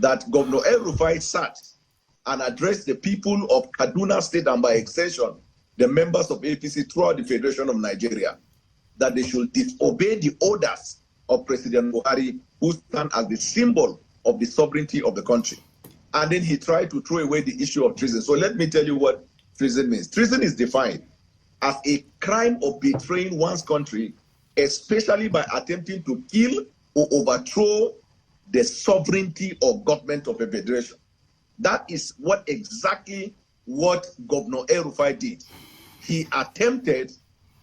that Governor Rufai sat and addressed the people of Kaduna State and by extension, the members of APC throughout the Federation of Nigeria, that they should disobey the orders of President Buhari, who stand as the symbol of the sovereignty of the country. And then he tried to throw away the issue of treason. So let me tell you what treason means. Treason is defined as a crime of betraying one's country, especially by attempting to kill or overthrow the sovereignty or government of a federation. That is exactly what Governor Rufai did. He attempted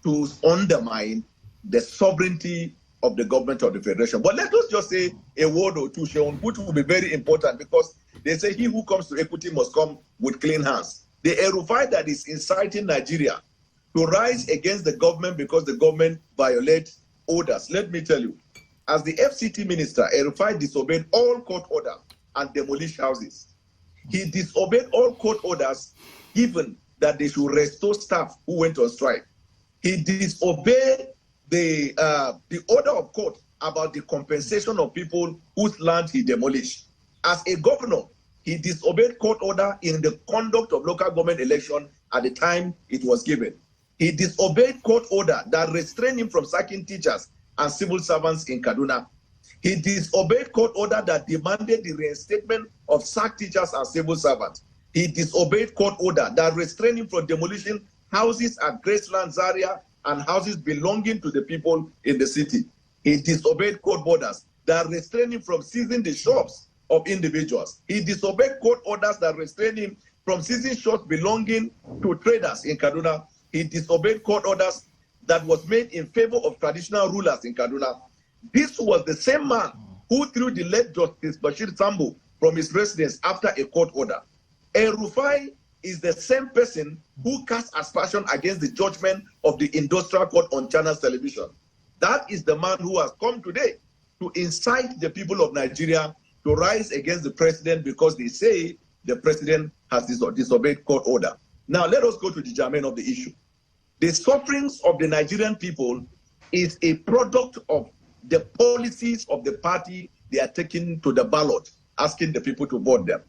to undermine the sovereignty of the government of the federation. But let us just say a word or two, Sean, which will be very important, because they say he who comes to equity must come with clean hands. The Rufai that is inciting Nigeria to rise against the government because the government violates orders. Let me tell you, as the FCT minister, Rufai disobeyed all court orders and demolished houses. He disobeyed all court orders given that they should restore staff who went on strike. He disobeyed the order of court about the compensation of people whose land he demolished. As a governor, he disobeyed court order in the conduct of local government election at the time it was given. He disobeyed court order that restrained him from sacking teachers and civil servants in Kaduna. He disobeyed court order that demanded the reinstatement of sacked teachers and civil servants. He disobeyed court order that restrained him from demolishing houses at Graceland, Zaria, and houses belonging to the people in the city. He disobeyed court orders that restrained him from seizing the shops of individuals. He disobeyed court orders that restrained him from seizing shops belonging to traders in Kaduna. He disobeyed court orders that was made in favor of traditional rulers in Kaduna. This was the same man who threw the late Justice Bashir Sambo from his residence after a court order. Rufai is the same person who cast aspersion against the judgment of the industrial court on Channels Television. That is the man who has come today to incite the people of Nigeria to rise against the president because they say the president has disobeyed court order. Now, let us go to the germane of the issue. The sufferings of the Nigerian people is a product of the policies of the party they are taking to the ballot, asking the people to vote them.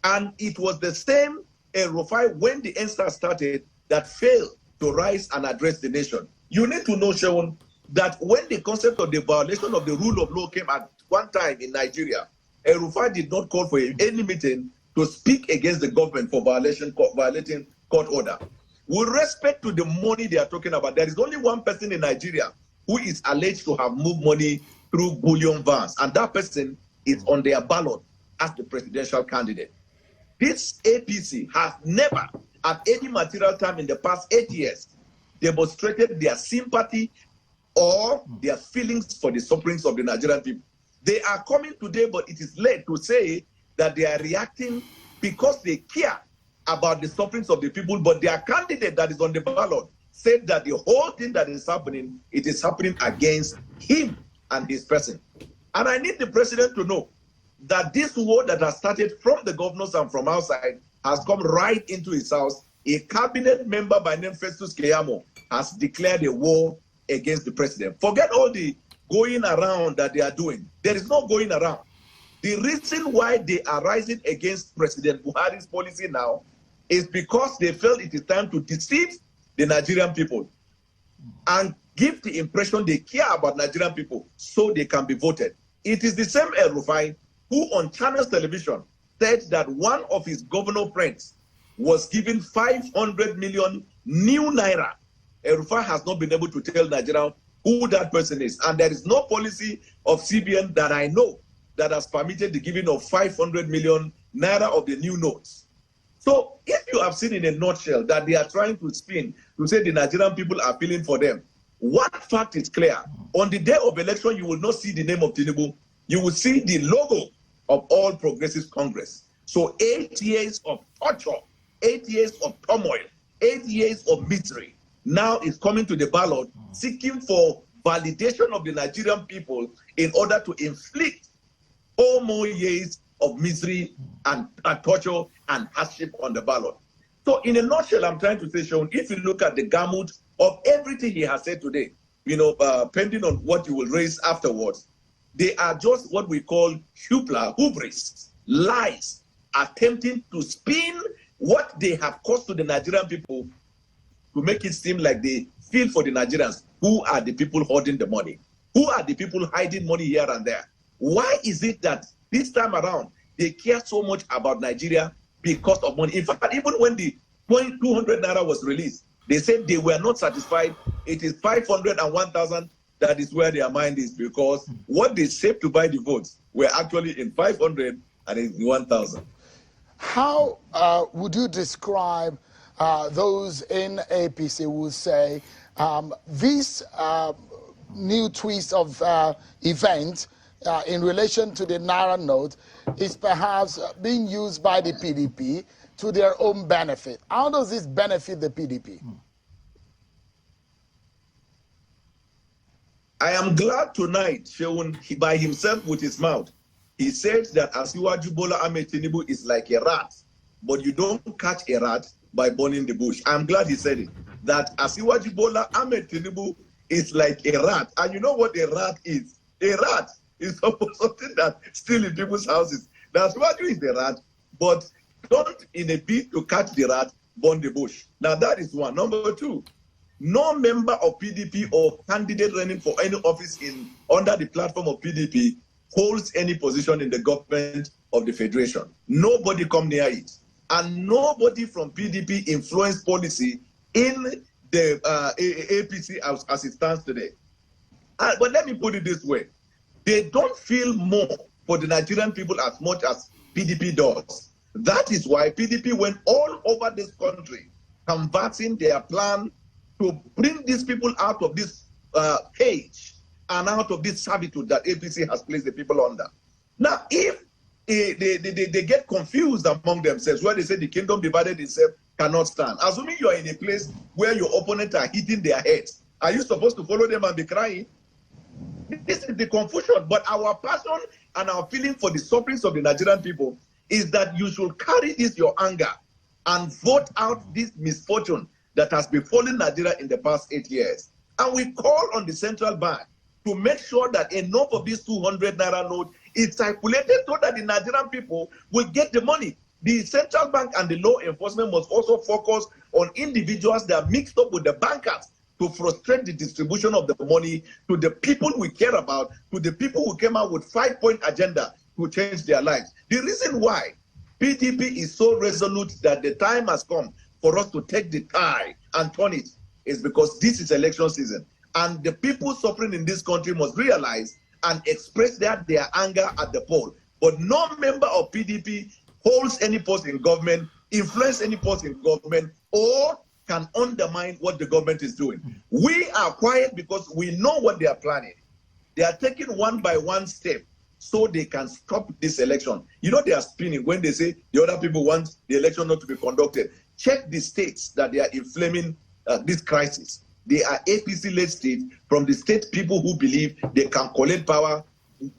And it was the same Rufai when the ENSA started that failed to rise and address the nation. You need to know, Sean, that when the concept of the violation of the rule of law came at one time in Nigeria, Rufai did not call for any meeting to speak against the government for violating court order. With respect to the money they are talking about, there is only one person in Nigeria who is alleged to have moved money through bullion vans, and that person is on their ballot as the presidential candidate. This APC has never, at any material time in the past 8 years, demonstrated their sympathy or their feelings for the sufferings of the Nigerian people. They are coming today, but it is late to say that they are reacting because they care about the sufferings of the people, but their candidate that is on the ballot said that the whole thing that is happening, it is happening against him and his person. And I need the president to know that this war that has started from the governors and from outside has come right into his house. A cabinet member by name Festus Keyamo has declared a war against the president. Forget all the going around that they are doing. There is no going around. The reason why they are rising against President Buhari's policy now is because they felt it is time to deceive the Nigerian people and give the impression they care about Nigerian people so they can be voted. It is the same Rufai who on Channels Television said that one of his governor friends was given 500 million new Naira. Rufai has not been able to tell Nigeria who that person is. And there is no policy of CBN that I know that has permitted the giving of 500 million Naira of the new notes. So if you have seen in a nutshell that they are trying to spin to say the Nigerian people are feeling for them, one fact is clear. On the day of election, you will not see the name of Tinubu. You will see the logo of All Progressive Congress. So 8 years of torture, 8 years of turmoil, 8 years of misery now is coming to the ballot seeking for validation of the Nigerian people in order to inflict all more years of misery and torture and hardship on the ballot. So in a nutshell, I'm trying to say, Sean, if you look at the gamut of everything he has said today, pending on what you will raise afterwards, they are just what we call hubris. lies, attempting to spin what they have caused to the Nigerian people to make it seem like they feel for the Nigerians. Who are the people hoarding the money? Who are the people hiding money here and there? Why is it that this time around they care so much about Nigeria because of money? In fact, even when the 200 Naira was released, they said they were not satisfied. It is 500 and 1,000 that is where their mind is, because what they saved to buy the votes were actually in 500 and in 1,000. How would you describe those in APC who say this new twist of event in relation to the Naira note is perhaps being used by the PDP to their own benefit? How does this benefit the PDP? I am glad tonight, Sheun, by himself with his mouth, he said that Asiwaju Bola Ahmed Tinubu is like a rat, but you don't catch a rat by burning the bush. I'm glad he said it, that Asiwaju Bola Ahmed Tinubu is like a rat. And you know what a rat is? A rat is something that steals in people's houses. Now, Asiwaju is the rat, but don't, in a bid to catch the rat, burn the bush. Now, that is one. Number two, no member of PDP or candidate running for any office under the platform of PDP holds any position in the government of the Federation. Nobody come near it. And nobody from PDP influence policy in the APC as it stands today. But let me put it this way. They don't feel more for the Nigerian people as much as PDP does. That is why PDP went all over this country canvassing their plan to bring these people out of this cage and out of this servitude that APC has placed the people under. Now, if they get confused among themselves, where they say the kingdom divided itself cannot stand, assuming you are in a place where your opponents are hitting their heads, are you supposed to follow them and be crying? This is the confusion. But our passion and our feeling for the sufferings of the Nigerian people is that you should carry this, your anger, and vote out this misfortune that has befallen Nigeria in the past 8 years. And we call on the central bank to make sure that enough of this 200 Naira note is circulated so that the Nigerian people will get the money. The central bank and the law enforcement must also focus on individuals that are mixed up with the bankers to frustrate the distribution of the money to the people we care about, to the people who came out with 5-point agenda to change their lives. The reason why PDP is so resolute that the time has come for us to take the tie and turn it is because this is election season. And the people suffering in this country must realize and express their anger at the poll. But no member of PDP holds any post in government, influence any post in government, or can undermine what the government is doing. We are quiet because we know what they are planning. They are taking one by one step so they can stop this election. You know, they are spinning when they say the other people want the election not to be conducted. Check the states that they are inflaming this crisis. They are APC-led states, from the state people who believe they can collect power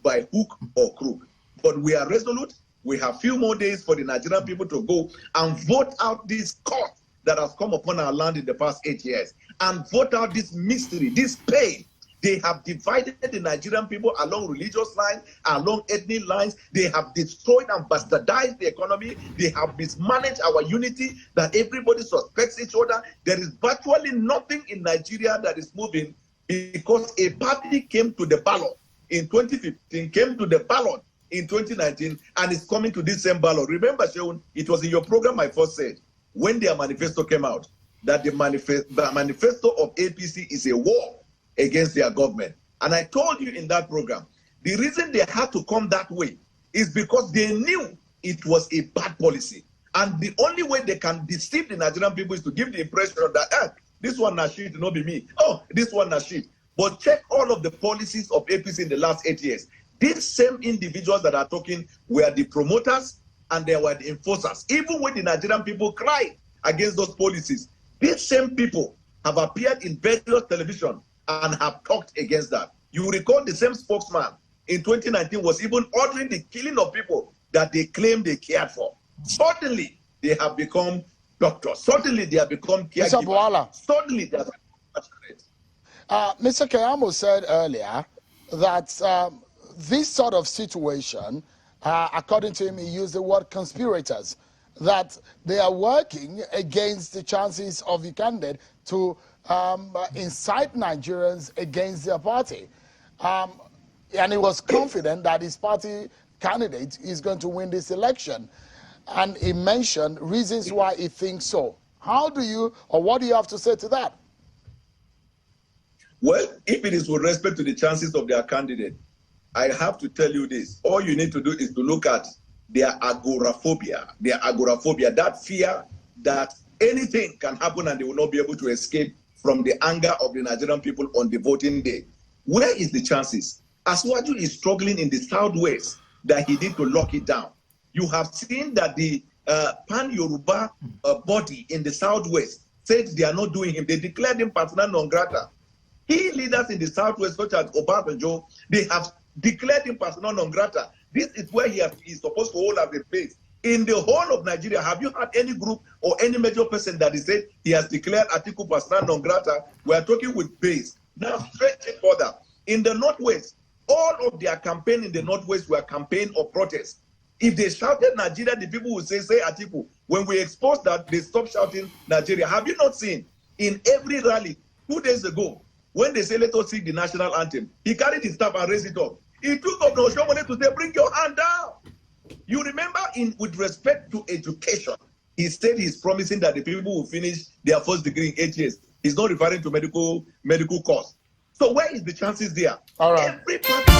by hook or crook. But we are resolute. We have few more days for the Nigerian people to go and vote out this curse that has come upon our land in the past 8 years, and vote out this mystery, this pain. They have divided the Nigerian people along religious lines, along ethnic lines. They have destroyed and bastardized the economy. They have mismanaged our unity, that everybody suspects each other. There is virtually nothing in Nigeria that is moving because a party came to the ballot in 2015, came to the ballot in 2019, and is coming to this same ballot. Remember, Sheun, it was in your program I first said, when their manifesto came out, that the manifesto of APC is a war against their government. And I told you in that program, the reason they had to come that way is because they knew it was a bad policy. And the only way they can deceive the Nigerian people is to give the impression that, this one na shit, not be me. Oh, this one na shit. But check all of the policies of APC in the last 8 years. These same individuals that are talking were the promoters and they were the enforcers. Even when the Nigerian people cried against those policies, these same people have appeared in various television and have talked against that. You recall the same spokesman in 2019 was even ordering the killing of people that they claim they cared for. Suddenly, they have become doctors. Suddenly, they have become caregivers. Mr. Bwala. Suddenly, they have become Mr. Kayamo said earlier that this sort of situation according to him, he used the word conspirators, that they are working against the chances of the candidate to incite Nigerians against their party. And he was confident that his party candidate is going to win this election. And he mentioned reasons why he thinks so. How do you, or what do you have to say to that? Well, if it is with respect to the chances of their candidate, I have to tell you this. All you need to do is to look at their agoraphobia. Their agoraphobia, that fear that anything can happen and they will not be able to escape from the anger of the Nigerian people on the voting day. Where is the chances? Asuwaju is struggling in the southwest that he need to lock it down. You have seen that the pan-Yoruba body in the southwest said they are not doing him. They declared him persona non grata. Key leaders in the southwest, such as Obasanjo, they have declared him persona non grata. This is where he's supposed to hold up the place. In the whole of Nigeria, have you had any group or any major person that is said he has declared Atiku persona non grata? We are talking with base. Now, stretch it further. In the northwest, all of their campaign in the northwest were campaign or protest. If they shouted Nigeria, the people would say Atiku. When we expose that, they stop shouting Nigeria. Have you not seen in every rally 2 days ago, when they say, let us sing the national anthem, he carried his staff and raised it up. He took up the Oshomole to say, bring your hand down. You remember, with respect to education, he said he's promising that the people will finish their first degree in 8 years. He's not referring to medical course. So where is the chances there? All right. Every party